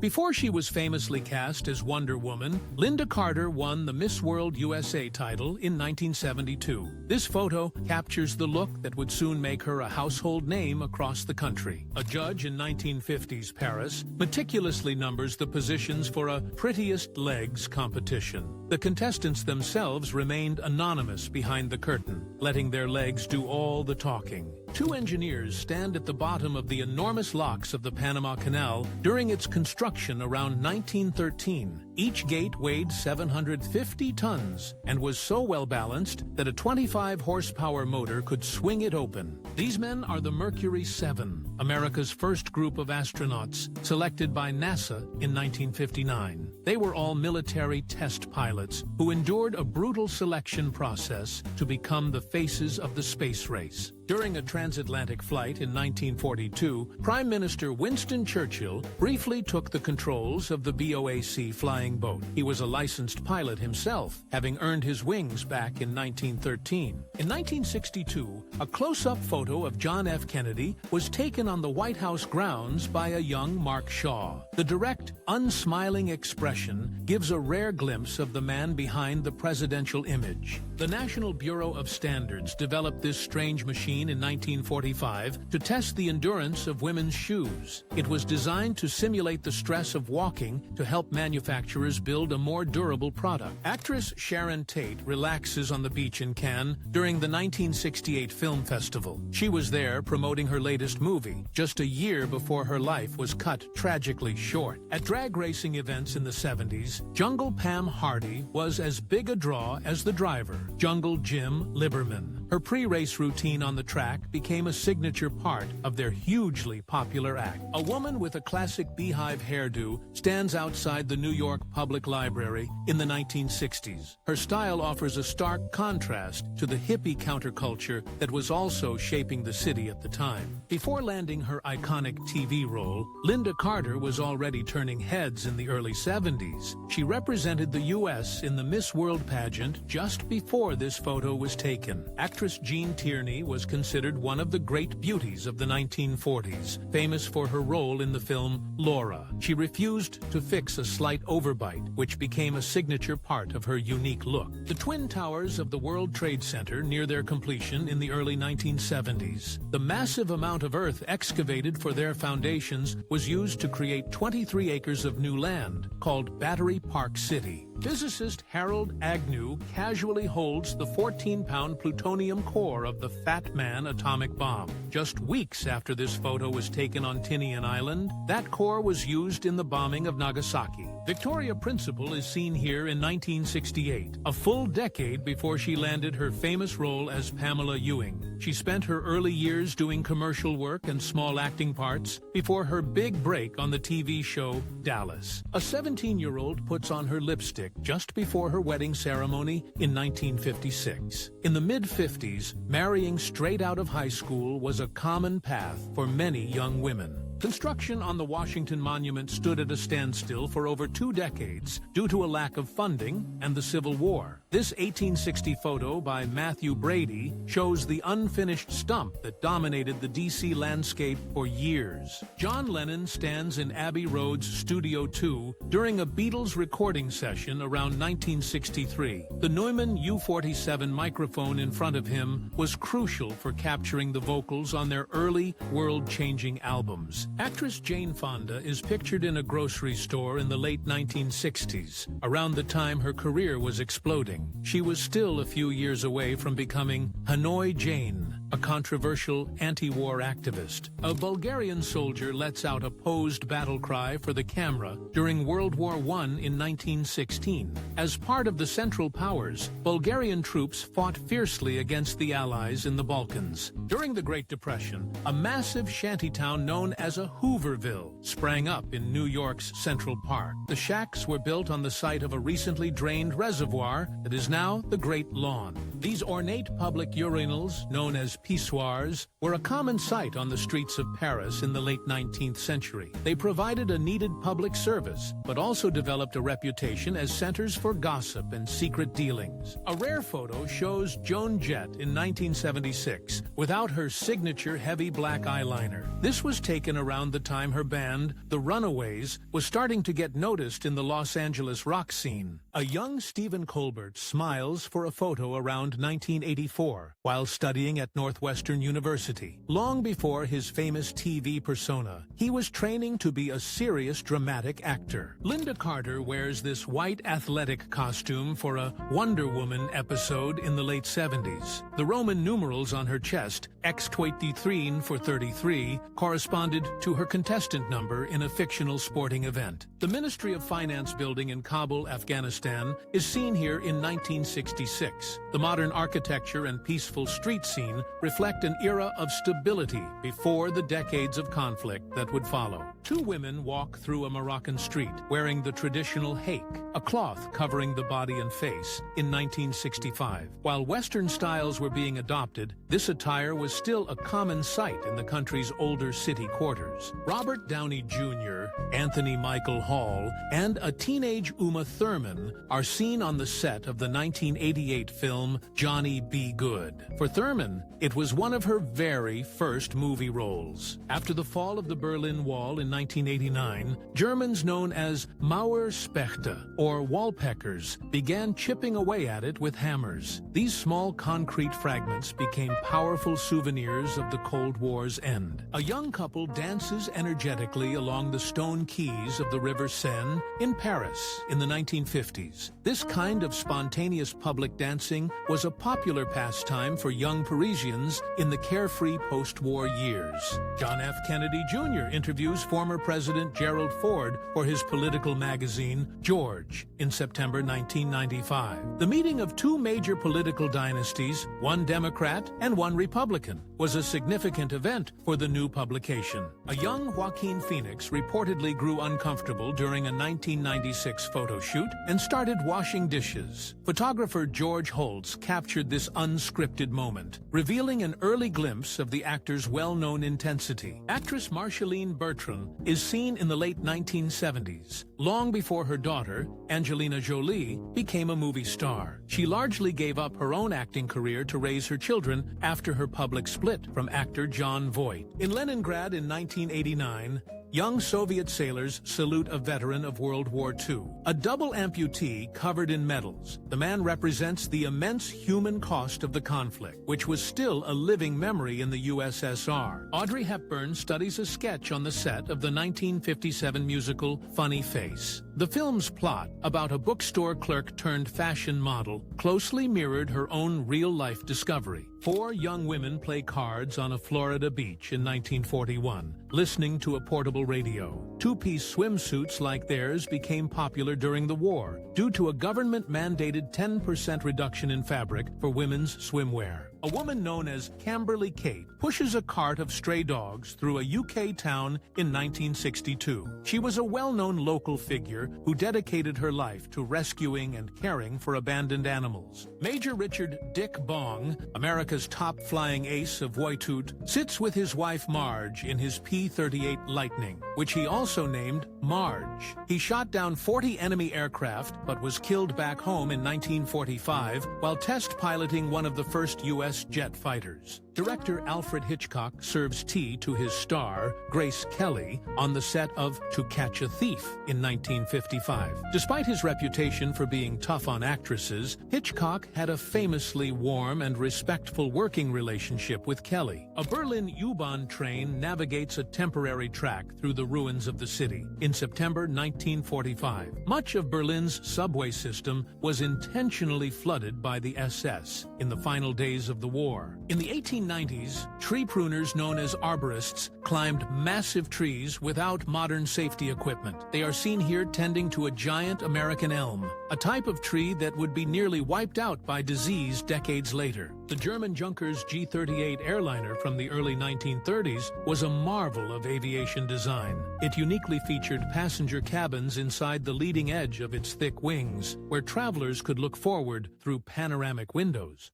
Before she was famously cast as Wonder Woman, Lynda Carter won the Miss World USA title in 1972. This photo captures the look that would soon make her a household name across the country. A judge in 1950s Paris meticulously numbers the positions for a prettiest legs competition. The contestants themselves remained anonymous behind the curtain, letting their legs do all the talking. Two engineers stand at the bottom of the enormous locks of the Panama Canal during its construction around 1913. Each gate weighed 750 tons and was so well balanced that a 25-horsepower motor could swing it open. These men are the Mercury 7, America's first group of astronauts, selected by NASA in 1959. They were all military test pilots who endured a brutal selection process to become the faces of the space race. During a transatlantic flight in 1942, Prime Minister Winston Churchill briefly took the controls of the BOAC flying boat. He was a licensed pilot himself, having earned his wings back in 1913. In 1962, a close-up photo of John F. Kennedy was taken on the White House grounds by a young Mark Shaw. The direct, unsmiling expression gives a rare glimpse of the man behind the presidential image. The National Bureau of Standards developed this strange machine in 1945 to test the endurance of women's shoes. It was designed to simulate the stress of walking to help manufacturers build a more durable product. Actress Sharon Tate relaxes on the beach in Cannes during the 1968 film festival. She was there promoting her latest movie, just a year before her life was cut tragically short. At drag racing events in the 70s, Jungle Pam Hardy was as big a draw as the driver, Jungle Jim Liberman. Her pre-race routine on the track became a signature part of their hugely popular act. A woman with a classic beehive hairdo stands outside the New York Public Library in the 1960s. Her style offers a stark contrast to the hippie counterculture that was also shaping the city at the time. Before landing her iconic TV role, Lynda Carter was already turning heads in the early 70s. She represented the U.S. in the Miss World pageant just before this photo was taken. Actress Jean Tierney was considered one of the great beauties of the 1940s, famous for her role in the film Laura. She refused to fix a slight overbite, which became a signature part of her unique look. The Twin Towers of the World Trade Center near their completion in the early 1970s. The massive amount of earth excavated for their foundations was used to create 23 acres of new land, called Battery Park City. Physicist Harold Agnew casually holds the 14-pound plutonium core of the Fat Man atomic bomb. Just weeks after this photo was taken on Tinian Island, that core was used in the bombing of Nagasaki. Victoria Principal is seen here in 1968, a full decade before she landed her famous role as Pamela Ewing. She spent her early years doing commercial work and small acting parts before her big break on the TV show Dallas. A 17-year-old puts on her lipstick just before her wedding ceremony in 1956. In the mid-50s, marrying straight out of high school was a common path for many young women. Construction on the Washington Monument stood at a standstill for over 2 decades due to a lack of funding and the Civil War. This 1860 photo by Matthew Brady shows the unfinished stump that dominated the D.C. landscape for years. John Lennon stands in Abbey Road's Studio 2 during a Beatles recording session around 1963. The Neumann U-47 microphone in front of him was crucial for capturing the vocals on their early world-changing albums. Actress Jane Fonda is pictured in a grocery store in the late 1960s, around the time her career was exploding. She was still a few years away from becoming Hanoi Jane, a controversial anti-war activist. A Bulgarian soldier lets out a posed battle cry for the camera during World War I in 1916. As part of the Central Powers, Bulgarian troops fought fiercely against the Allies in the Balkans. During the Great Depression, a massive shantytown known as a Hooverville sprang up in New York's Central Park. The shacks were built on the site of a recently drained reservoir that is now the Great Lawn. These ornate public urinals, known as pissoirs were a common sight on the streets of Paris in the late 19th century. They provided a needed public service, but also developed a reputation as centers for gossip and secret dealings. A rare photo shows Joan Jett in 1976 without her signature heavy black eyeliner. This was taken around the time her band, The Runaways, was starting to get noticed in the Los Angeles rock scene. A young Stephen Colbert smiles for a photo around 1984 while studying at Northwestern University. Long before his famous TV persona, he was training to be a serious dramatic actor. Lynda Carter wears this white athletic costume for a Wonder Woman episode in the late 70s. The Roman numerals on her chest, X23 for 33, corresponded to her contestant number in a fictional sporting event. The Ministry of Finance building in Kabul, Afghanistan, is seen here in 1966. The modern architecture and peaceful street scene reflect an era of stability before the decades of conflict that would follow. Two women walk through a Moroccan street wearing the traditional haik, a cloth covering the body and face, in 1965. While Western styles were being adopted, this attire was still a common sight in the country's older city quarters. Robert Downey Jr., Anthony Michael Hall, and a teenage Uma Thurman are seen on the set of the 1988 film Johnny Be Good. For Thurman, it was one of her very first movie roles. After the fall of the Berlin Wall in 1989, Germans known as Mauerspechte, or wallpeckers, began chipping away at it with hammers. These small concrete fragments became powerful souvenirs of the Cold War's end. A young couple dances energetically along the stone quays of the River Seine in Paris in the 1950s. This kind of spontaneous public dancing was a popular pastime for young Parisians in the carefree post-war years. John F. Kennedy Jr. interviews former President Gerald Ford for his political magazine, George, in September 1995. The meeting of two major political dynasties, one Democrat and one Republican, was a significant event for the new publication. A young Joaquin Phoenix reportedly grew uncomfortable during a 1996 photo shoot and started washing dishes. Photographer George Holtz captured this unscripted moment, revealing an early glimpse of the actor's well-known intensity. Actress Marceline Bertrand is seen in the late 1970s, long before her daughter, Angelina Jolie, became a movie star. She largely gave up her own acting career to raise her children after her public split from actor Jon Voight. In Leningrad in 1989, young Soviet sailors salute a veteran of World War II, a double amputee covered in medals. The man represents the immense human cost of the conflict, which was still a living memory in the USSR. Audrey Hepburn studies a sketch on the set of the 1957 musical Funny Face. The film's plot, about a bookstore clerk turned fashion model, closely mirrored her own real-life discovery. Four young women play cards on a Florida beach in 1941, listening to a portable radio. Two-piece swimsuits like theirs became popular during the war due to a government-mandated 10% reduction in fabric for women's swimwear. A woman known as Camberly Kate pushes a cart of stray dogs through a UK town in 1962. She was a well-known local figure who dedicated her life to rescuing and caring for abandoned animals. Major Richard Dick Bong, America's top flying ace of Woytoot, sits with his wife Marge in his P-38 Lightning, which he also named Marge. He shot down 40 enemy aircraft but was killed back home in 1945 while test piloting one of the first U.S. jet fighters. Director Alfred Hitchcock serves tea to his star, Grace Kelly, on the set of To Catch a Thief in 1955. Despite his reputation for being tough on actresses, Hitchcock had a famously warm and respectful working relationship with Kelly. A Berlin U-Bahn train navigates a temporary track through the ruins of the city in September 1945. Much of Berlin's subway system was intentionally flooded by the SS in the final days of the war. In the 1890s, tree pruners known as arborists climbed massive trees without modern safety equipment. They are seen here tending to a giant American elm, a type of tree that would be nearly wiped out by disease decades later. The German Junkers G-38 airliner from the early 1930s was a marvel of aviation design. It uniquely featured passenger cabins inside the leading edge of its thick wings, where travelers could look forward through panoramic windows.